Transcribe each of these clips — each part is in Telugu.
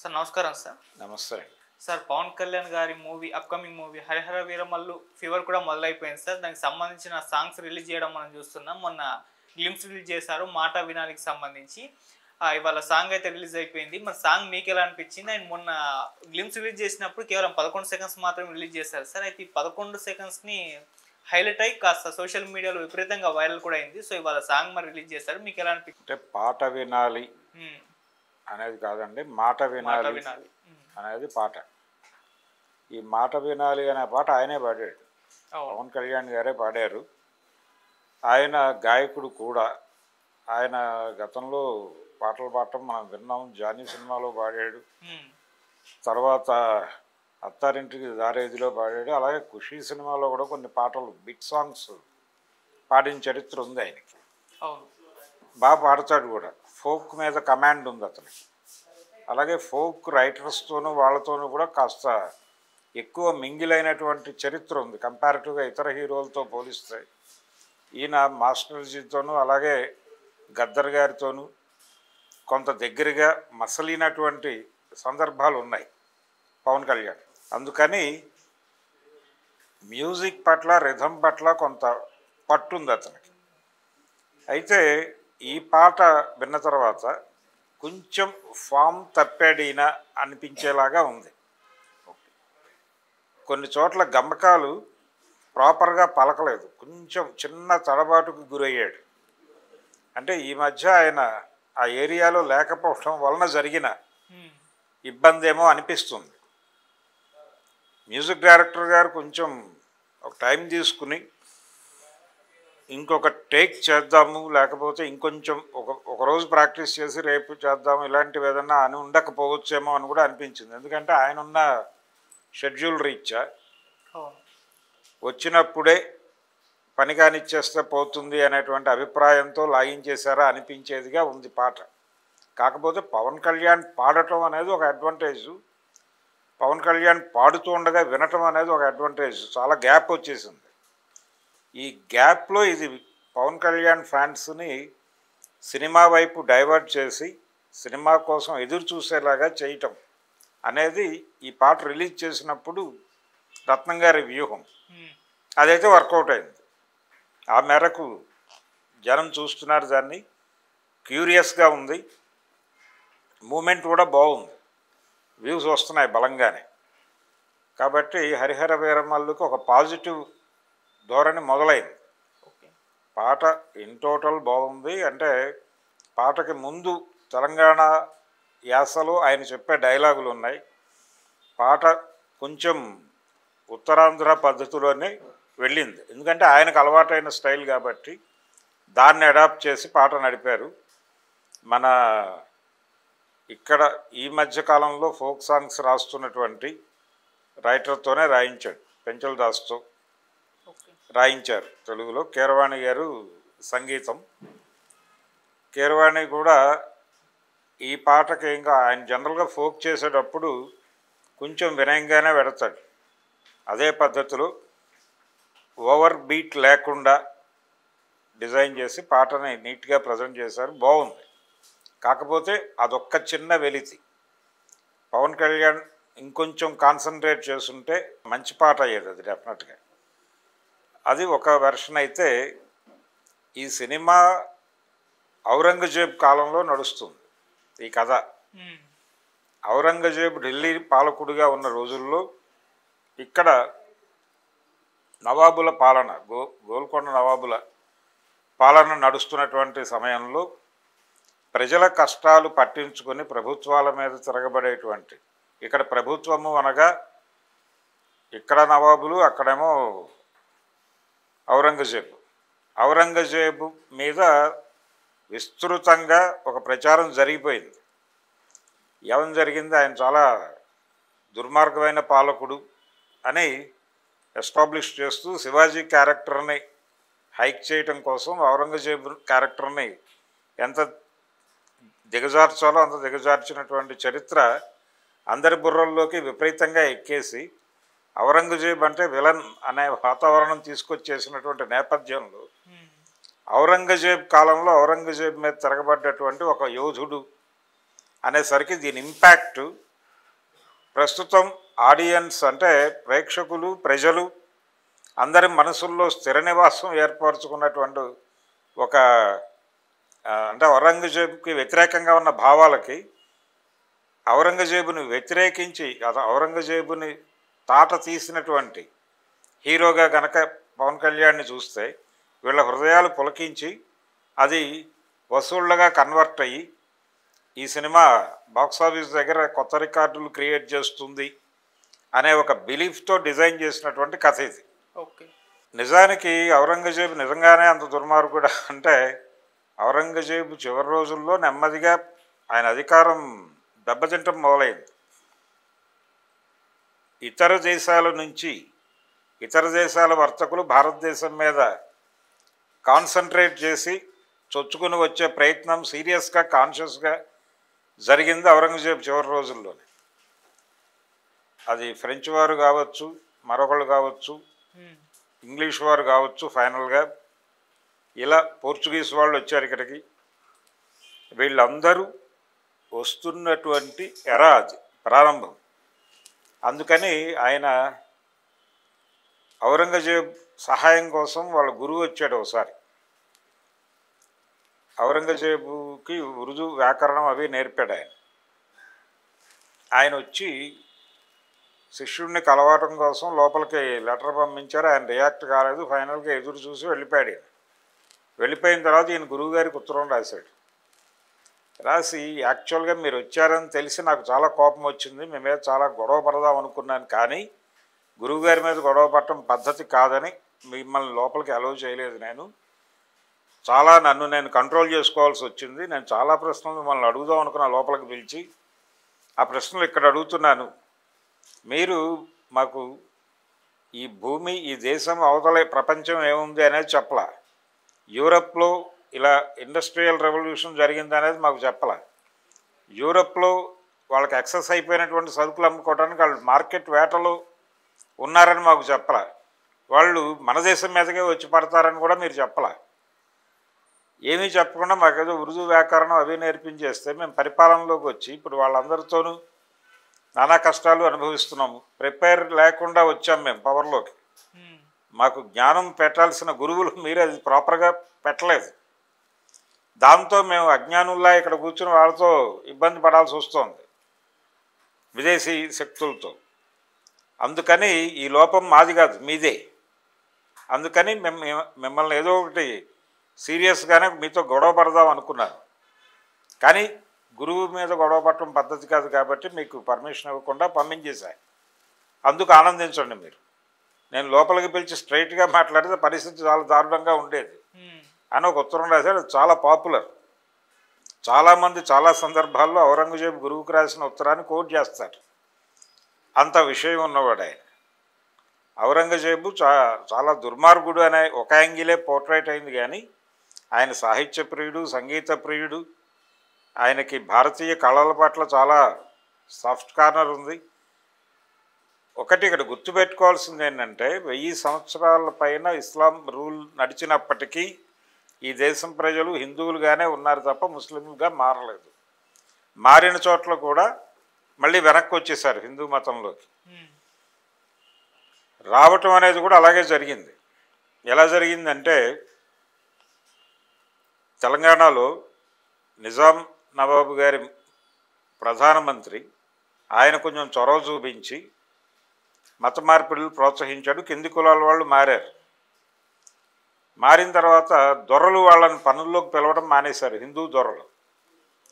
సార్ నమస్కారం సార్. నమస్తే. సార్ పవన్ కళ్యాణ్ గారి upcoming movie 'Harihara Veeramallu' fever కూడా మొదలైపోయింది సార్. దానికి సంబంధించిన సాంగ్స్ రిలీజ్ చేయడం మనం చూస్తున్నాం. మొన్న గ్లింప్స్ రిలీజ్ చేశారు 'మాట వినాలి'కి సంబంధించి. ఇవాళ సాంగ్ అయితే రిలీజ్ అయిపోయింది. మరి సాంగ్ మీకెలా అనిపించింది? అండ్ మొన్న గ్లింప్స్ రిలీజ్ చేసినప్పుడు కేవలం 11 సెకండ్స్ మాత్రమే రిలీజ్ చేశారు సార్. అయితే ఈ 11 సెకండ్స్‌ని హైలైట్ అయ్యి కాస్త సోషల్ మీడియాలో విపరీతంగా వైరల్ కూడా అయింది. సో ఇవాళ సాంగ్ మరి రిలీజ్ చేశారు. మీకెలా అనిపించింది? అంటే పాట వినాలి అనేది కాదండి, మాట మాట వినాలి వినాలి. అనేది పాట. ఈ మాట వినాలి అనే పాట ఆయనే పాడాడు, అవును. పవన్ కళ్యాణ్ గారే పాడారు. ఆయన గాయకుడు కూడా. ఆయన గతంలో పాటలు పాడటం మనం విన్నాం. జానీ సినిమాలో పాడాడు, హ్మ్. తర్వాత అత్తారింటికి దారేదిలో పాడాడు. అలాగే ఖుషీ సినిమాలో కూడా కొన్ని పాటలు బిట్ సాంగ్స్ పాడిన చరిత్ర ఉంది ఆయనకి. అవును. బాగా పాడతాడు కూడా. ఫోక్ మీద కమాండ్ ఉంది అతనికి. అలాగే ఫోక్ రైటర్స్తోనూ వాళ్ళతోనూ కూడా కాస్త ఎక్కువ మింగిలైనటువంటి చరిత్ర ఉంది కంపారిటివ్గా ఇతర హీరోలతో పోలిస్తే. ఈయన మాస్టర్జీతోనూ అలాగే గద్దర్ గారితోనూ కొంత దగ్గరగా మసలినటువంటి సందర్భాలు ఉన్నాయి పవన్ కళ్యాణ్. అందుకని మ్యూజిక్ పట్ల, రిథం పట్ల కొంత పట్టుంది అతనికి. అయితే ఈ పాట విన్న తర్వాత కొంచెం ఫామ్ తప్పాడినా అనిపించేలాగా ఉంది. కొన్ని చోట్ల గమ్మకాలు ప్రాపర్గా పలకలేదు, కొంచెం చిన్న తడబాటుకు గురయ్యాడు. అంటే ఈ మధ్య ఆయన ఆ ఏరియాలో లేకపోవడం వలన జరిగిన ఇబ్బంది ఏమో అనిపిస్తుంది. మ్యూజిక్ డైరెక్టర్ గారు కొంచెం ఒక టైం తీసుకుని ఇంకొక టేక్ చేద్దాము, లేకపోతే ఇంకొంచెం ఒక రోజు ప్రాక్టీస్ చేసి రేపు చేద్దాము, ఇలాంటివి ఏదన్నా అని ఉండకపోవచ్చేమో అని కూడా అనిపించింది. ఎందుకంటే ఆయన ఉన్న షెడ్యూల్ రీత్యా వచ్చినప్పుడే పని కానిచ్చేస్తే పోతుంది అనేటువంటి అభిప్రాయంతో లాగించేశారా అనిపించేదిగా ఉంది పాట. కాకపోతే పవన్ కళ్యాణ్ పాడటం అనేది ఒక అడ్వాంటేజు, పవన్ కళ్యాణ్ పాడుతూ ఉండగా వినటం అనేది ఒక అడ్వాంటేజ్. చాలా గ్యాప్ వచ్చేసింది. ఈ గ్యాప్లో ఇది పవన్ కళ్యాణ్ ఫ్యాన్స్ని సినిమా వైపు డైవర్ట్ చేసి సినిమా కోసం ఎదురు చూసేలాగా చేయటం అనేది ఈ పాట రిలీజ్ చేసినప్పుడు రత్నం గారి వ్యూహం. అదైతే వర్కౌట్ అయింది. ఆ మేరకు జనం చూస్తున్నారు దాన్ని, క్యూరియస్గా ఉంది. మూమెంట్ కూడా బాగుంది, వ్యూస్ వస్తున్నాయి బలంగానే. కాబట్టి హరిహర వీరమల్లుకి ఒక పాజిటివ్ ధోరణి మొదలైంది. పాట ఇన్ టోటల్ బాగుంది. అంటే పాటకి ముందు తెలంగాణ యాసలో ఆయన చెప్పే డైలాగులు ఉన్నాయి. పాట కొంచెం ఉత్తరాంధ్ర పద్ధతిలోనే వెళ్ళింది, ఎందుకంటే ఆయనకు అలవాటైన స్టైల్ కాబట్టి దాన్ని అడాప్ట్ చేసి పాట నడిపారు. మన ఇక్కడ ఈ మధ్యకాలంలో ఫోక్ సాంగ్స్ రాస్తున్నటువంటి రైటర్తోనే రాయించాడు, పెంచల్ దాస్తో రాయించారు తెలుగులో. కీరవాణి గారు సంగీతం. కీరవాణి కూడా ఈ పాటకి ఇంకా ఆయన జనరల్గా ఫోక్ చేసేటప్పుడు కొంచెం వినయంగానే పెడతాడు. అదే పద్ధతిలో ఓవర్ బీట్ లేకుండా డిజైన్ చేసి పాటని నీట్గా ప్రజెంట్ చేశారు, బాగుంది. కాకపోతే అదొక్క చిన్న వెలితి. పవన్ కళ్యాణ్ ఇంకొంచెం కాన్సన్ట్రేట్ చేస్తుంటే మంచి పాట అయ్యేది అది డెఫినెట్గా. అది ఒక వెర్షన్. అయితే ఈ సినిమా ఔరంగజేబ్ కాలంలో నడుస్తుంది ఈ కథ. ఔరంగజేబ్ ఢిల్లీ పాలకుడిగా ఉన్న రోజుల్లో ఇక్కడ నవాబుల పాలన, గోల్కొండ నవాబుల పాలన నడుస్తున్నటువంటి సమయంలో ప్రజల కష్టాలు పట్టించుకొని ప్రభుత్వాల మీద తిరగబడేటువంటి, ఇక్కడ ప్రభుత్వము అనగా ఇక్కడ నవాబులు, అక్కడేమో ఔరంగజేబు మీద విస్తృతంగా ఒక ప్రచారం జరిగిపోయింది. ఏమని జరిగింది? ఆయన చాలా దుర్మార్గమైన పాలకుడు అని ఎస్టాబ్లిష్ చేస్తూ శివాజీ క్యారెక్టర్ని హైక్ చేయటం కోసం ఔరంగజేబు క్యారెక్టర్ని ఎంత దిగజార్చాలో అంత దిగజార్చినటువంటి చరిత్ర అందరి బుర్రల్లోకి విపరీతంగా ఎక్కేసి ఔరంగజేబ్ అంటే విలన్ అనే వాతావరణం తీసుకొచ్చేసినటువంటి నేపథ్యంలో ఔరంగజేబ్ కాలంలో ఔరంగజేబ్ మీద తిరగబడ్డటువంటి ఒక యోధుడు అనేసరికి దీని ఇంపాక్ట్ ప్రస్తుతం ఆడియన్స్ అంటే ప్రేక్షకులు ప్రజలు అందరి మనసుల్లో స్థిర నివాసం ఏర్పరచుకున్నటువంటి ఒక అంటే ఔరంగజేబుకి వ్యతిరేకంగా ఉన్న భావాలకి ఔరంగజేబుని వ్యతిరేకించి ఔరంగజేబుని తాట తీసినటువంటి హీరోగా గనక పవన్ కళ్యాణ్ని చూస్తే వీళ్ళ హృదయాలు పులకించి అది వసూళ్లుగా కన్వర్ట్ అయ్యి ఈ సినిమా బాక్సాఫీస్ దగ్గర కొత్త రికార్డులు క్రియేట్ చేస్తుంది అనే ఒక బిలీఫ్తో డిజైన్ చేసినటువంటి కథ ఇది. ఓకే. నిజానికి ఔరంగజేబు నిజంగానే అంత దుర్మార్గుడు అంటే ఔరంగజేబు చివరి రోజుల్లో నెమ్మదిగా ఆయన అధికారం దెబ్బతింటం మొదలైంది. ఇతర దేశాల నుంచి ఇతర దేశాల వర్తకులు భారతదేశం మీద కాన్సన్ట్రేట్ చేసి చొచ్చుకుని వచ్చే ప్రయత్నం సీరియస్గా కాన్షియస్గా జరిగింది ఔరంగజేబు చివరి రోజుల్లోనే. అది ఫ్రెంచ్ వారు కావచ్చు, మరొకళ్ళు కావచ్చు, ఇంగ్లీష్ వారు కావచ్చు, ఫైనల్గా ఇలా పోర్చుగీస్ వాళ్ళు వచ్చారు ఇక్కడికి. వీళ్ళందరూ వస్తున్నటువంటి ఎరా అది ప్రారంభం. అందుకని ఆయన ఔరంగజేబ్ సహాయం కోసం వాళ్ళ గురువు వచ్చాడు ఒకసారి. ఔరంగజేబుకి ఉర్దూ వ్యాకరణం అవి నేర్పాడు ఆయన. ఆయన వచ్చి శిష్యుడిని కలవటం కోసం లోపలికి లెటర్ పంపించారు. ఆయన రియాక్ట్ కాలేదు. ఫైనల్గా ఎదురు చూసి వెళ్ళిపోయాడు. వెళ్ళిపోయిన తర్వాత ఈయన గురువుగారికి ఉత్తరం రాశాడు. రాసి యాక్చువల్గా మీరు వచ్చారని తెలిసి నాకు చాలా కోపం వచ్చింది, మీ మీద చాలా గొడవ పడదాం అనుకున్నాను, కానీ గురువుగారి మీద గొడవ పడటం పద్ధతి కాదని మిమ్మల్ని లోపలికి అలౌ చేయలేదు. నన్ను నేను కంట్రోల్ చేసుకోవాల్సి వచ్చింది. నేను చాలా ప్రశ్నలు మిమ్మల్ని అడుగుదాం అనుకున్న లోపలికి పిలిచి ఆ ప్రశ్నలు ఇక్కడ అడుగుతున్నాను. మీరు మాకు ఈ భూమి ఈ దేశం అవతల ప్రపంచం ఏముంది అనేది చెప్పలా. యూరప్లో ఇలా ఇండస్ట్రియల్ రెవల్యూషన్ జరిగింది అనేది మాకు చెప్పలా. యూరప్లో వాళ్ళకి ఎక్సెస్ అయిపోయినటువంటి సరుకులు అమ్ముకోవడానికి వాళ్ళు మార్కెట్ వేటలో ఉన్నారని మాకు చెప్పలా. వాళ్ళు మన దేశం మీదకే వచ్చి పడతారని కూడా మీరు చెప్పలా. ఏమీ చెప్పకుండా మాకేదో ఉర్దూ వ్యాకరణం అవి నేర్పించేస్తే మేము పరిపాలనలోకి వచ్చి ఇప్పుడు వాళ్ళందరితోనూ నానా కష్టాలు అనుభవిస్తున్నాము. ప్రిపేర్ లేకుండా వచ్చాం మేము పవర్లోకి. మాకు జ్ఞానం పెట్టాల్సిన గురువులు మీరు అది ప్రాపర్గా పెట్టలేదు. దాంతో మేము అజ్ఞానుల్లా ఇక్కడ కూర్చుని వాళ్ళతో ఇబ్బంది పడాల్సి వస్తుంది విదేశీ శక్తులతో. అందుకని ఈ లోపం మాది కాదు, మీదే. అందుకని మిమ్మల్ని ఏదో ఒకటి సీరియస్గానే మీతో గొడవ పడదాం అనుకున్నాను, కానీ గురువు మీద గొడవ పడటం పద్ధతి కాదు కాబట్టి మీకు పర్మిషన్ ఇవ్వకుండా పంపించేశాను. అందుకు ఆనందించండి మీరు. నేను లోపలికి పిలిచి స్ట్రైట్గా మాట్లాడితే పరిస్థితి చాలా దారుణంగా ఉండేది అని ఒక ఉత్తరం రాశాడు. అది చాలా పాపులర్. చాలామంది చాలా సందర్భాల్లో ఔరంగజేబు గురువుకు రాసిన ఉత్తరాన్ని కోట్ చేస్తారు. అంత విషయం ఉన్నవాడు ఆయన. ఔరంగజేబు చాలా దుర్మార్గుడు అనే ఒక యాంగిలే పోర్ట్రేట్ అయింది, కానీ ఆయన సాహిత్య ప్రియుడు, సంగీత ప్రియుడు. ఆయనకి భారతీయ కళల పట్ల చాలా సాఫ్ట్ కార్నర్ ఉంది. ఒకటి ఇక్కడ గుర్తుపెట్టుకోవాల్సింది ఏంటంటే 1000 సంవత్సరాల పైన ఇస్లాం రూల్ నడిచినప్పటికీ ఈ దేశం ప్రజలు హిందువులుగానే ఉన్నారు తప్ప ముస్లింలుగా మారలేదు. మారిన చోట్ల కూడా మళ్ళీ వెనక్కి వచ్చేసారు హిందూ మతంలోకి. రావటం అనేది కూడా అలాగే జరిగింది. ఎలా జరిగిందంటే తెలంగాణలో నిజాం నవాబు గారి ప్రధానమంత్రి ఆయన కొంచెం చొరవ చూపించి మత మార్పిడులు ప్రోత్సహించాడు. కింది కులాల వాళ్ళు మారారు. మారిన తర్వాత దొరలు వాళ్ళని పనుల్లోకి పిలవడం మానేశారు, హిందూ దొరలు.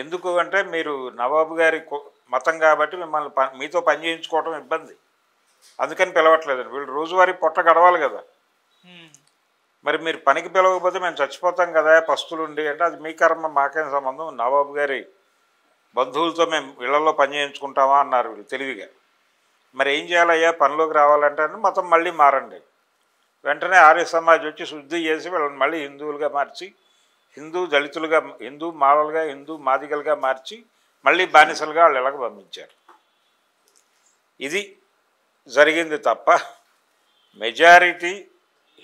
ఎందుకు అంటే మీరు నవాబు గారి మతం కాబట్టి మిమ్మల్ని మీతో పని చేయించుకోవడం ఇబ్బంది, అందుకని పిలవట్లేదు. వీళ్ళు రోజువారీ పొట్ట గడవాలి కదా, మరి మీరు పనికి పిలవకపోతే మేము చచ్చిపోతాం కదా పస్తులుండి అంటే అది మీ కర్మ, మాకేం సంబంధం, నవాబు గారి బంధువులతో మేము ఇళ్లలో పని చేయించుకుంటామా అన్నారు వీళ్ళు తెలివిగా. మరి ఏం చేయాలయ్యా పనిలోకి రావాలంటే మతం మళ్ళీ మారండి. వెంటనే ఆర్య సమాజ్ వచ్చి శుద్ధి చేసి వీళ్ళని మళ్ళీ హిందువులుగా మార్చి, హిందూ దళితులుగా, హిందూ మాలలుగా, హిందూ మాదిగలుగా మార్చి మళ్ళీ బానిసలుగా వాళ్ళు ఇలాగ పంపించారు. ఇది జరిగింది తప్ప మెజారిటీ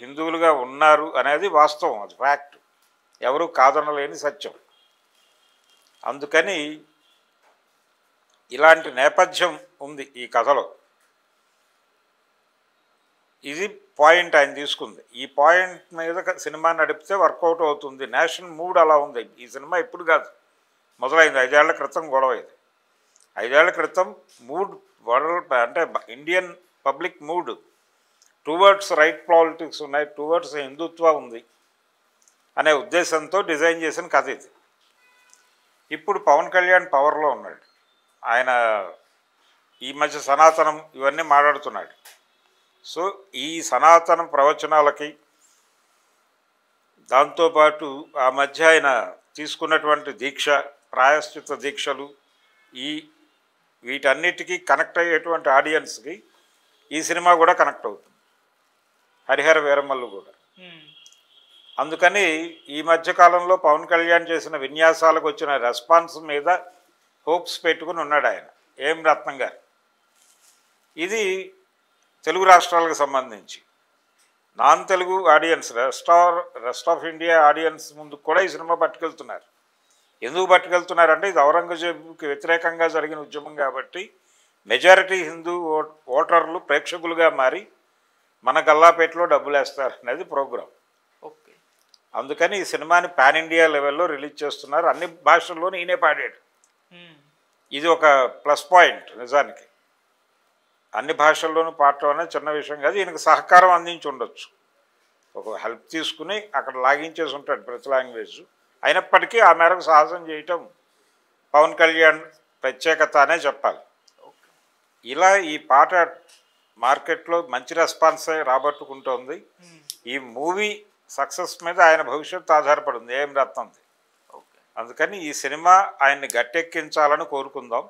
హిందువులుగా ఉన్నారు అనేది వాస్తవం, అది ఫ్యాక్ట్, ఎవరూ కాదనలేని సత్యం. అందుకని ఇలాంటి నేపథ్యం ఉంది ఈ కథలో. ఇది పాయింట్ ఆయన తీసుకుంది. ఈ పాయింట్ మీద సినిమా నడిపితే వర్కౌట్ అవుతుంది. నేషనల్ మూడ్ అలా ఉంది. ఈ సినిమా ఇప్పుడు కాదు, మొదలైంది 5 ఏళ్ల క్రితం గొడవ ఇది. 5 ఏళ్ల క్రితం మూడ్ వరల్డ్ అంటే Indian public mood towards right politics ఉన్నాయి, టువర్డ్స్ హిందుత్వ ఉంది అనే ఉద్దేశంతో డిజైన్ చేసిన కథ ఇది. ఇప్పుడు పవన్ కళ్యాణ్ పవర్లో ఉన్నాడు. ఆయన ఈ మధ్య సనాతనం ఇవన్నీ మాట్లాడుతున్నాడు. సో ఈ సనాతన ప్రవచనాలకి దాంతోపాటు ఆ మధ్య ఆయన తీసుకున్నటువంటి దీక్ష, ప్రాయశ్చిత్త దీక్షలు, వీటన్నిటికీ కనెక్ట్ అయ్యేటువంటి ఆడియన్స్కి ఈ సినిమా కూడా కనెక్ట్ అవుతుంది, హరిహర వీరమల్లు కూడా. అందుకని ఈ మధ్యకాలంలో పవన్ కళ్యాణ్ చేసిన విన్యాసాలకు వచ్చిన రెస్పాన్స్ మీద హోప్స్ పెట్టుకుని ఉన్నాడు ఆయన, ఏం రత్నం గారు. ఇది తెలుగు రాష్ట్రాలకు సంబంధించి. Non Telugu audience, rest of India audience ముందుకు కూడా ఈ సినిమా పట్టుకెళ్తున్నారు. ఎందుకు పట్టుకెళ్తున్నారంటే ఇది ఔరంగజేబుకి వ్యతిరేకంగా జరిగిన ఉద్యమం కాబట్టి మెజారిటీ హిందూ ఓటర్లు ప్రేక్షకులుగా మారి మన గల్లాపేటలో డబ్బులు వేస్తారు అనేది ప్రోగ్రాం. ఓకే, అందుకని ఈ సినిమాని పాన్ ఇండియా లెవెల్లో రిలీజ్ చేస్తున్నారు. అన్ని భాషల్లోనూ ఈయనే పాడాడు. ఇది ఒక ప్లస్ పాయింట్ నిజానికి. అన్ని భాషల్లోనూ పాడటం అనేది చిన్న విషయం కాదు. ఈయనకు సహకారం అందించి ఉండొచ్చు, ఒక హెల్ప్ తీసుకుని అక్కడ లాగించేసి ఉంటాడు ప్రతి లాంగ్వేజ్. అయినప్పటికీ ఆ మేరకు సాహసం చేయటం పవన్ కళ్యాణ్ ప్రత్యేకత అనే చెప్పాలి. ఇలా ఈ పాట మార్కెట్లో మంచి రెస్పాన్సే రాబట్టుకుంటోంది. ఈ మూవీ సక్సెస్ మీద ఆయన భవిష్యత్తు ఆధారపడింది, ఏం రత్నంది. అందుకని ఈ సినిమా ఆయన్ని గట్టెక్కించాలని కోరుకుందాం.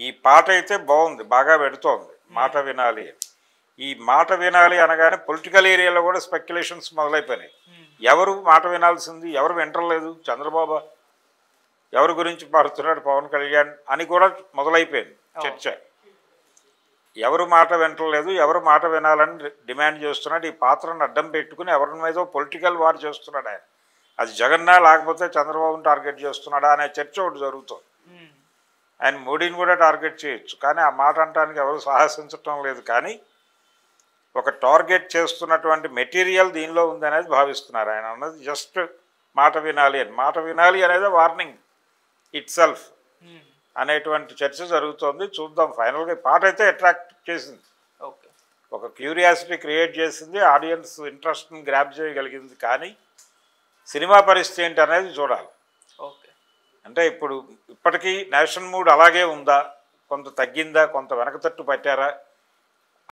ఈ పాట అయితే బాగుంది, బాగా పెడుతోంది, మాట వినాలి. ఈ మాట వినాలి అనగానే పొలిటికల్ ఏరియాలో కూడా స్పెక్యులేషన్స్ మొదలైపోయినాయి. ఎవరు మాట వినాల్సింది, ఎవరు వింటలేదు, చంద్రబాబు ఎవరి గురించి పాడుతున్నాడు పవన్ కళ్యాణ్ అని కూడా మొదలైపోయింది చర్చ. ఎవరు మాట వింటలేదు, ఎవరు మాట వినాలని డిమాండ్ చేస్తున్నాడు. ఈ పాత్రను అడ్డం పెట్టుకుని ఎవరి మీద పొలిటికల్ వార్ చేస్తున్నాడు ఆయన. అది జగన్నా లేకపోతే చంద్రబాబుని టార్గెట్ చేస్తున్నాడా అనే చర్చ ఒకటి జరుగుతుంది. ఆయన మోడీని కూడా టార్గెట్ చేయొచ్చు, కానీ ఆ మాట అనడానికి ఎవరు సాహసించటం లేదు. కానీ ఒక టార్గెట్ చేస్తున్నటువంటి మెటీరియల్ దీనిలో ఉందనేది భావిస్తున్నారు. ఆయన అన్నది జస్ట్ మాట వినాలి అని. మాట వినాలి అనేది వార్నింగ్ ఇట్ సెల్ఫ్ అనేటువంటి చర్చ జరుగుతోంది. చూద్దాం. ఫైనల్గా పాట అయితే అట్రాక్ట్ చేసింది, ఒక క్యూరియాసిటీ క్రియేట్ చేసింది, ఆడియన్స్ ఇంట్రెస్ట్ని గ్రాప్ చేయగలిగింది. కానీ సినిమా పరిస్థితి ఏంటి అనేది చూడాలి. అంటే ఇప్పటికీ నేషనల్ మూడ్ అలాగే ఉందా, కొంత తగ్గిందా, కొంత వెనకతట్టు పట్టారా,